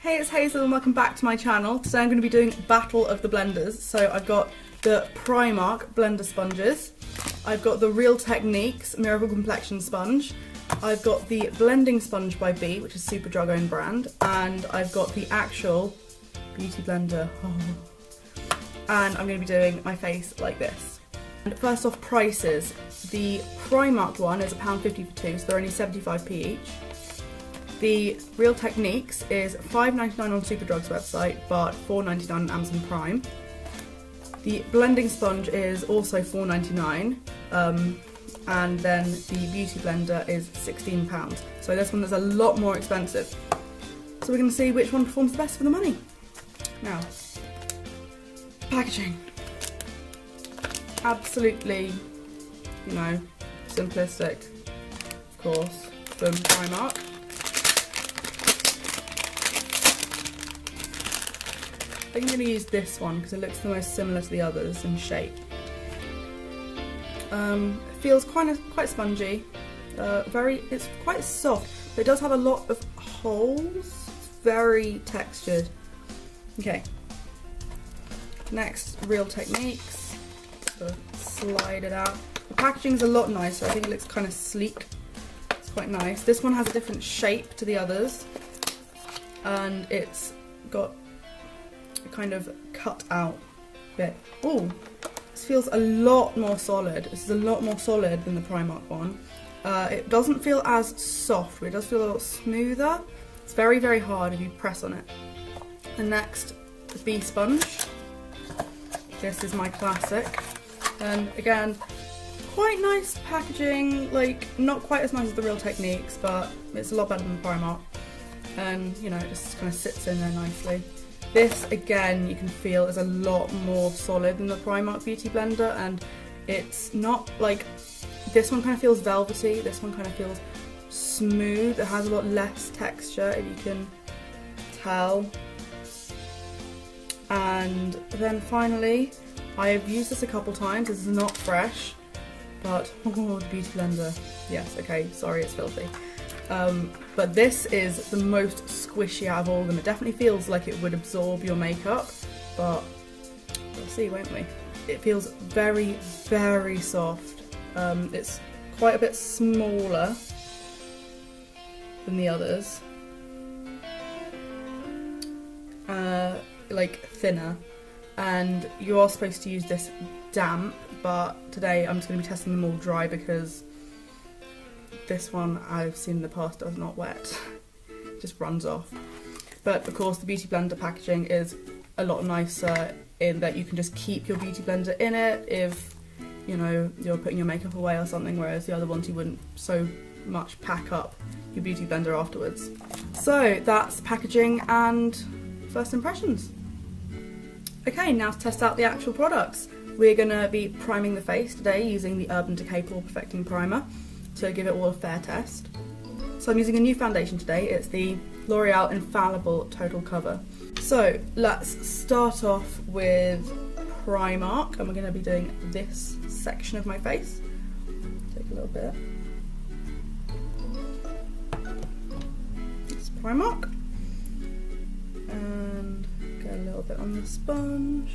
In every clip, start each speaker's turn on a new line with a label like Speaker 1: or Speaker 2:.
Speaker 1: Hey, it's Hazel and welcome back to my channel. Today I'm going to be doing Battle of the Blenders. So I've got the Primark blender sponges, I've got the Real Techniques Miracle Complexion Sponge, I've got the Blending Sponge by B, which is Superdrug own brand, and I've got the actual Beautyblender. And I'm going to be doing my face like this. And first off, prices. The Primark one is £1.50 for two, so they're only 75p each. The Real Techniques is £5.99 on Superdrug's website, but £4.99 on Amazon Prime. The Blending Sponge is also £4.99, and then the Beautyblender is £16. So this one is a lot more expensive. So we're going to see which one performs the best for the money. Now, packaging. Absolutely, you know, simplistic, of course, from Primark. I think I'm going to use this one because it looks the most similar to the others in shape. It feels quite spongy. It's quite soft, but it does have a lot of holes. It's very textured. Okay. Next, Real Techniques. So slide it out. The packaging is a lot nicer. I think it looks kind of sleek. It's quite nice. This one has a different shape to the others, and it's got kind of cut out bit. Oh, this feels a lot more solid. This is a lot more solid than the Primark one. It doesn't feel as soft, but it does feel a lot smoother. It's very, very hard if you press on it. And next, the B sponge. This is my classic. And again, quite nice packaging, like not quite as nice as the Real Techniques, but it's a lot better than the Primark. And you know, it just kind of sits in there nicely. This, again, you can feel is a lot more solid than the Primark Beauty Blender, and it's not like, this one kind of feels velvety, this one kind of feels smooth, it has a lot less texture, if you can tell. And then finally, I have used this a couple times, this is not fresh, but, oh, the Beauty Blender, yes, okay, sorry, it's filthy. But this is the most squishy out of all of them. It definitely feels like it would absorb your makeup, but we'll see, won't we? It feels very, very soft. It's quite a bit smaller than the others, like thinner, and you are supposed to use this damp, but today I'm just going to be testing them all dry because this one I've seen in the past does not wet, just runs off. But of course the Beauty Blender packaging is a lot nicer in that you can just keep your Beauty Blender in it if, you know, you're putting your makeup away or something, whereas the other ones you wouldn't so much pack up your Beauty Blender afterwards. So that's packaging and first impressions. Okay, now to test out the actual products. We're going to be priming the face today using the Urban Decay Pore Perfecting Primer to give it all a fair test. So I'm using a new foundation today. It's the L'Oreal Infallible Total Cover. So let's start off with Primark, and we're going to be doing this section of my face. Take a little bit. It's Primark. And get a little bit on the sponge.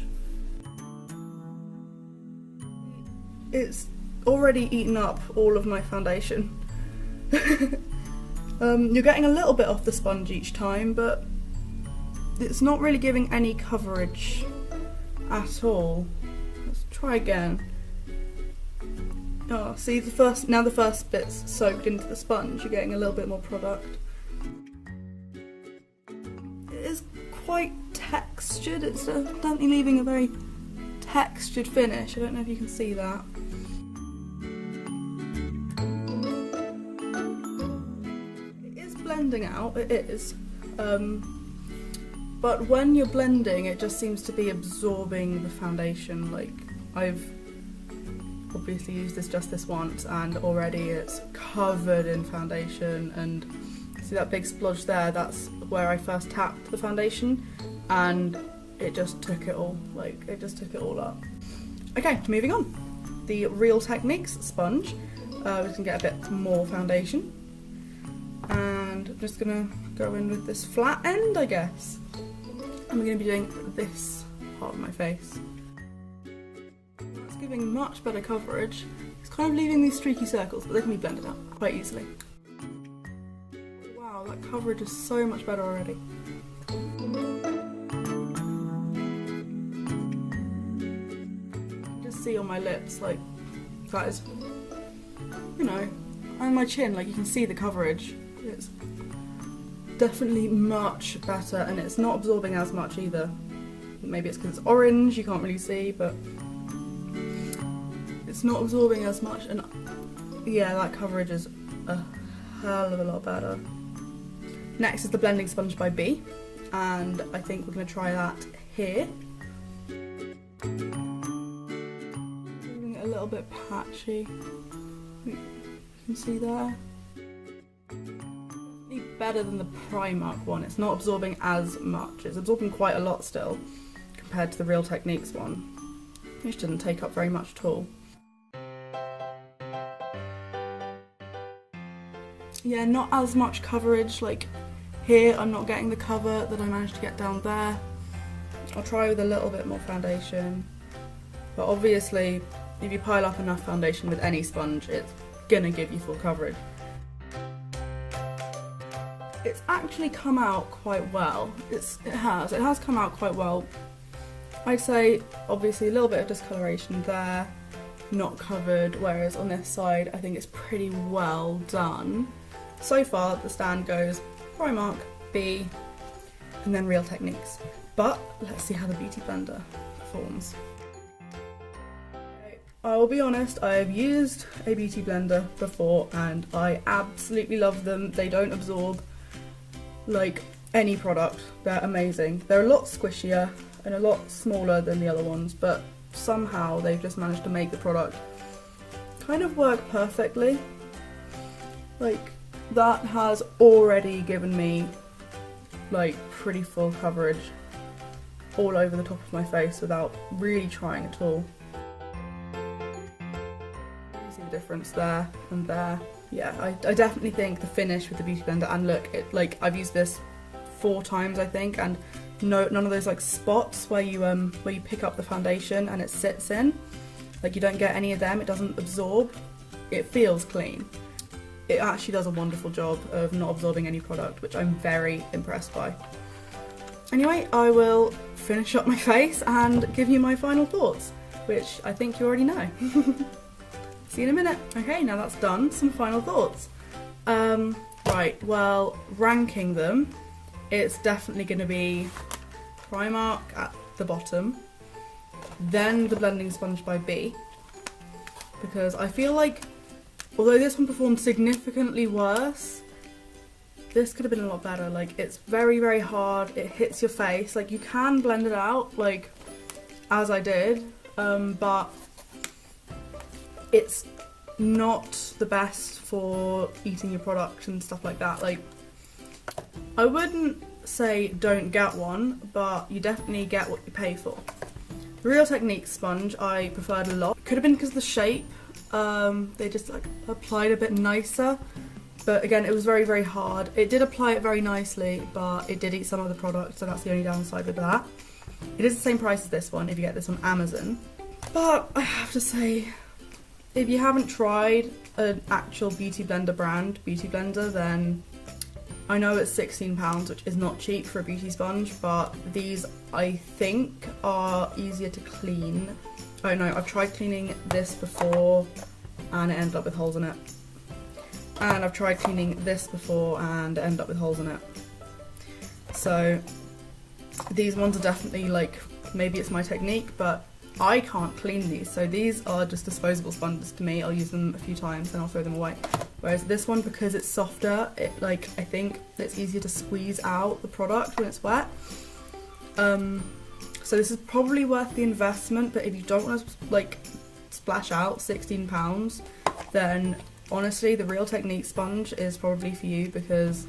Speaker 1: It's already eaten up all of my foundation. You're getting a little bit off the sponge each time, but it's not really giving any coverage at all. Let's try again. Oh, see, the first bit's soaked into the sponge, you're getting a little bit more product. It is quite textured, it's definitely leaving a very textured finish. I don't know if you can see that. Blending out, it is, but when you're blending it just seems to be absorbing the foundation. Like, I've obviously used just this once and already it's covered in foundation, and see that big splodge there, that's where I first tapped the foundation and it just took it all, like it just took it all up. Okay, moving on. The Real Techniques sponge, we can get a bit more foundation. And I'm just gonna go in with this flat end, I guess. I'm going to be doing this part of my face. It's giving much better coverage. It's kind of leaving these streaky circles, but they can be blended out quite easily. Wow, that coverage is so much better already. Just see on my lips, like, that is, you know, and my chin, like, you can see the coverage. It's definitely much better, and it's not absorbing as much either. Maybe it's because it's orange, you can't really see, but it's not absorbing as much, and yeah, that coverage is a hell of a lot better. Next is the blending sponge by B, and I think we're going to try that here. Moving it a little bit patchy, you can see there. Better than the Primark one. It's not absorbing as much. It's absorbing quite a lot still compared to the Real Techniques one, which didn't take up very much at all. Yeah, not as much coverage. Like here, I'm not getting the cover that I managed to get down there. I'll try with a little bit more foundation, but obviously if you pile up enough foundation with any sponge, it's gonna give you full coverage. It's actually come out quite well. It has come out quite well. I'd say obviously a little bit of discoloration there, not covered, whereas on this side I think it's pretty well done. So far the stand goes Primark, B, and then Real Techniques. But let's see how the Beautyblender performs. I will be honest, I have used a Beautyblender before and I absolutely love them. They don't absorb like any product. They're amazing. They're a lot squishier and a lot smaller than the other ones, but somehow they've just managed to make the product kind of work perfectly. Like, that has already given me like pretty full coverage all over the top of my face without really trying at all. You see the difference there and there. Yeah, I definitely think the finish with the Beautyblender, and look, I've used this 4 times I think, and none of those like spots where you pick up the foundation and it sits in, like you don't get any of them. It doesn't absorb. It feels clean. It actually does a wonderful job of not absorbing any product, which I'm very impressed by. Anyway, I will finish up my face and give you my final thoughts, which I think you already know. See you in a minute. Okay, now that's done, some final thoughts. Right, well, ranking them, it's definitely going to be Primark at the bottom, then the blending sponge by B, because I feel like although this one performed significantly worse, this could have been a lot better. Like, it's very, very hard, it hits your face, like you can blend it out, like as I did, but it's not the best for eating your product and stuff like that. Like, I wouldn't say don't get one, but you definitely get what you pay for. The Real Techniques sponge I preferred a lot. Could have been because of the shape. They just like applied a bit nicer, but again it was very, very hard. It did apply it very nicely, but it did eat some of the product, so that's the only downside with that. It is the same price as this one if you get this on Amazon, but I have to say, if you haven't tried an actual Beautyblender brand, Beautyblender, then I know it's £16, which is not cheap for a beauty sponge, but these I think are easier to clean. Oh no, I've tried cleaning this before and it ended up with holes in it. And I've tried cleaning this before and it ended up with holes in it. So these ones are definitely like, maybe it's my technique, but I can't clean these, so these are just disposable sponges to me. I'll use them a few times and I'll throw them away. Whereas this one, because it's softer, I think it's easier to squeeze out the product when it's wet. So this is probably worth the investment, but if you don't want to like splash out £16, then honestly the Real Techniques sponge is probably for you, because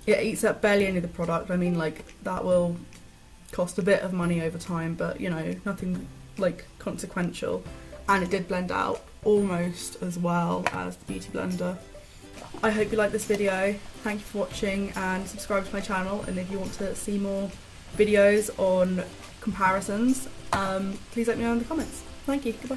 Speaker 1: it eats up barely any of the product. I mean, like, that will cost a bit of money over time, but you know, nothing like consequential, and it did blend out almost as well as the Beautyblender. I hope you like this video. Thank you for watching, and subscribe to my channel, and if you want to see more videos on comparisons, please let me know in the comments. Thank you. Goodbye.